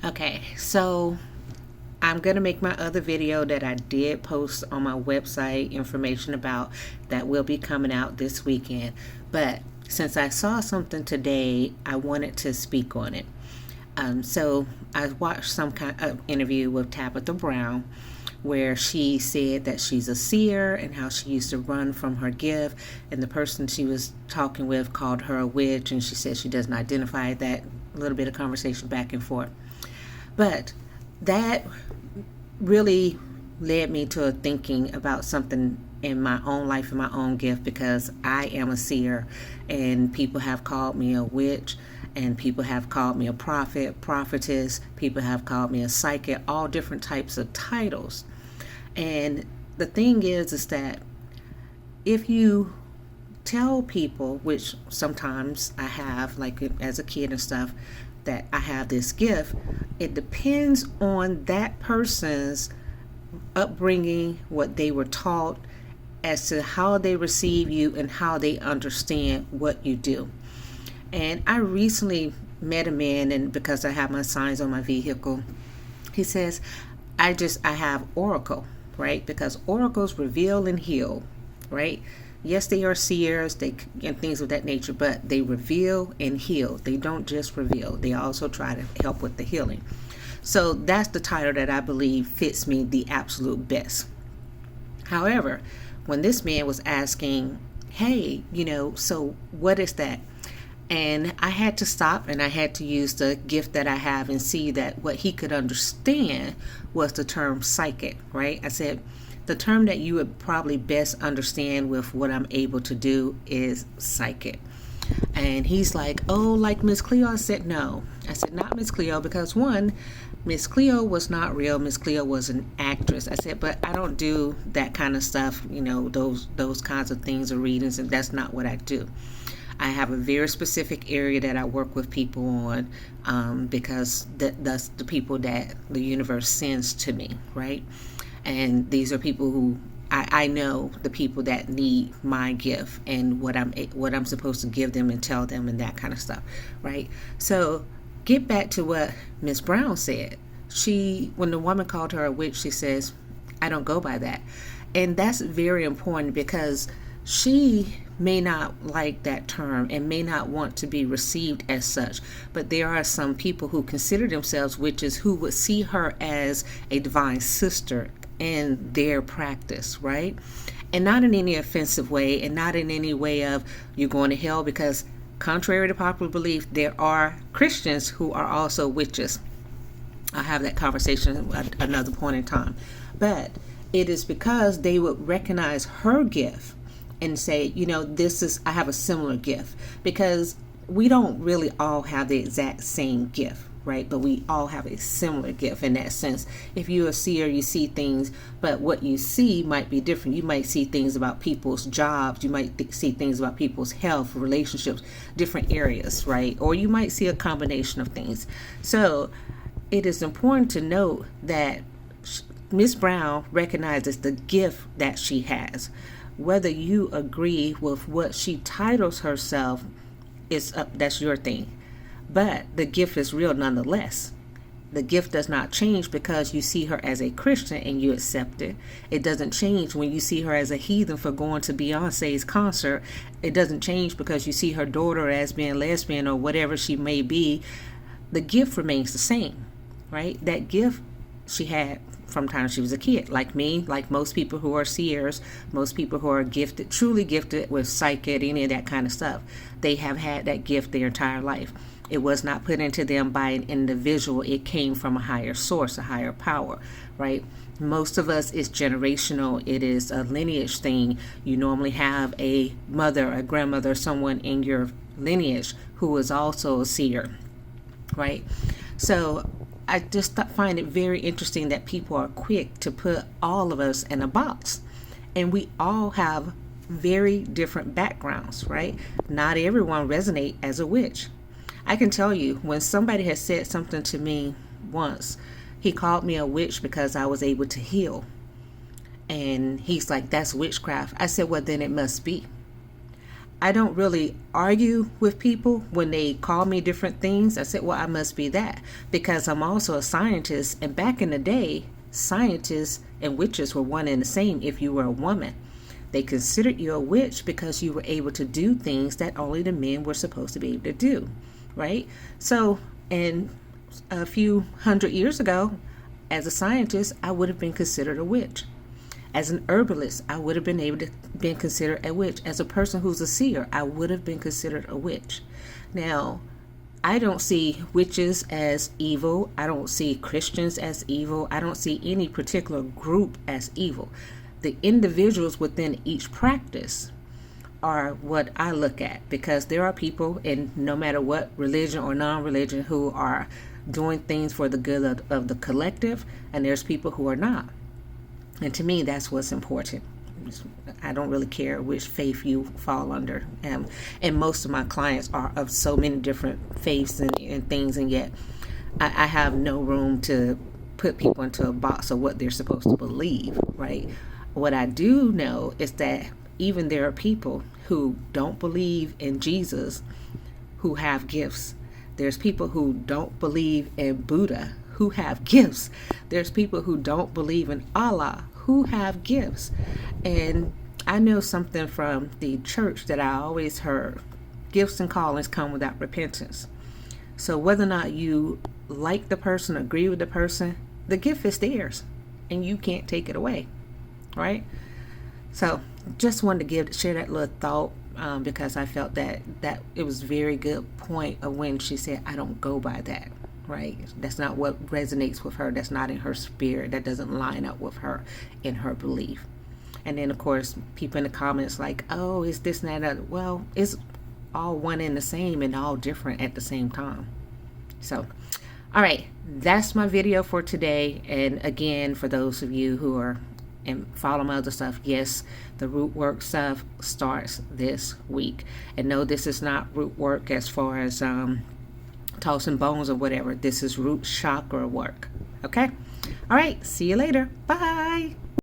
Okay, so I'm going to make my other video that I did post on my website information about that will be coming out this weekend. But since I saw something today, I wanted to speak on it. So I watched some kind of interview with Tabitha Brown where she said that she's a seer and how she used to run from her gift, and the person she was talking with called her a witch, and she said she doesn't identify that. A little bit of conversation back and forth. But that really led me to thinking about something in my own life and my own gift, because I am a seer, and people have called me a witch, and people have called me a prophet, prophetess, people have called me a psychic, all different types of titles. And the thing is that if you tell people, which sometimes I have, like as a kid and stuff, that I have this gift, it depends on that person's upbringing, what they were taught, as to how they receive you and how they understand what you do. And I recently met a man, and because I have my signs on my vehicle, he says, I have oracle, right? Because oracles reveal and heal, right? Yes, they are seers, and things of that nature, but they reveal and heal. They don't just reveal. They also try to help with the healing. So that's the title that I believe fits me the absolute best. However, when this man was asking, hey, so what is that? And I had to stop, and I had to use the gift that I have and see that what he could understand was the term psychic, right? I said, the term that you would probably best understand with what I'm able to do is psychic. And he's like, oh, like Miss Cleo? I said, no. I said, not Miss Cleo, because one, Miss Cleo was not real. Miss Cleo was an actress. I said, but I don't do that kind of stuff, those kinds of things or readings, and that's not what I do. I have a very specific area that I work with people on, because that's the people that the universe sends to me, right? And these are people who I know, the people that need my gift and what I'm supposed to give them and tell them and that kind of stuff, right? So get back to what Miss Brown said. When the woman called her a witch, she says, I don't go by that. And that's very important, because she may not like that term and may not want to be received as such, but there are some people who consider themselves witches who would see her as a divine sister in their practice, right? And not in any offensive way, and not in any way of you're going to hell, because contrary to popular belief, there are Christians who are also witches. I'll have that conversation at another point in time. But it is because they would recognize her gift and say, I have a similar gift, because we don't really all have the exact same gift, right? But we all have a similar gift in that sense. If you're a seer, you see things, but what you see might be different. You might see things about people's jobs. You might see things about people's health, relationships, different areas, right? Or you might see a combination of things. So it is important to note that Miss Brown recognizes the gift that she has. Whether you agree with what she titles herself that's your thing. But the gift is real nonetheless. The gift does not change because you see her as a Christian and you accept it. It doesn't change when you see her as a heathen for going to Beyonce's concert. It doesn't change because you see her daughter as being lesbian or whatever she may be. The gift remains the same, right? That gift she had from time she was a kid, like me, like most people who are seers, most people who are gifted, truly gifted with psychic, any of that kind of stuff. They have had that gift their entire life. It was not put into them by an individual. It came from a higher source, a higher power, right? Most of us, it's generational. It is a lineage thing. You normally have a mother, a grandmother, someone in your lineage who is also a seer, right? So I just find it very interesting that people are quick to put all of us in a box. And we all have very different backgrounds, right? Not everyone resonate as a witch. I can tell you, when somebody has said something to me once, he called me a witch because I was able to heal. And he's like, that's witchcraft. I said, well, then it must be. I don't really argue with people when they call me different things. I said, well, I must be that because I'm also a scientist. And back in the day, scientists and witches were one and the same if you were a woman. They considered you a witch because you were able to do things that only the men were supposed to be able to do, right? So, and a few hundred years ago, as a scientist, I would have been considered a witch. As an herbalist, I would have been able to be considered a witch. As a person who's a seer, I would have been considered a witch. Now, I don't see witches as evil. I don't see Christians as evil. I don't see any particular group as evil. The individuals within each practice are what I look at, because there are people in no matter what religion or non-religion who are doing things for the good of the collective, and there's people who are not. And to me, that's what's important. I don't really care which faith you fall under. And most of my clients are of so many different faiths and things, and yet I have no room to put people into a box of what they're supposed to believe, right? What I do know is that even there are people who don't believe in Jesus who have gifts. There's people who don't believe in Buddha who have gifts. There's people who don't believe in Allah who have gifts. And I know something from the church that I always heard: gifts and callings come without repentance. So whether or not you like the person, agree with the person, the gift is theirs and you can't take it away, right? So just wanted to share that little thought, because I felt that it was a very good point of when she said, I don't go by that, right? That's not what resonates with her. That's not in her spirit. That doesn't line up with her in her belief. And then, of course, people in the comments like, oh, is this and that? Well, it's all one and the same and all different at the same time. So, all right, that's my video for today. And again, for those of you who are and follow my other stuff, yes, the root work stuff starts this week. And no, this is not root work as far as tossing bones or whatever. This is root chakra work. Okay? All right, see you later. Bye.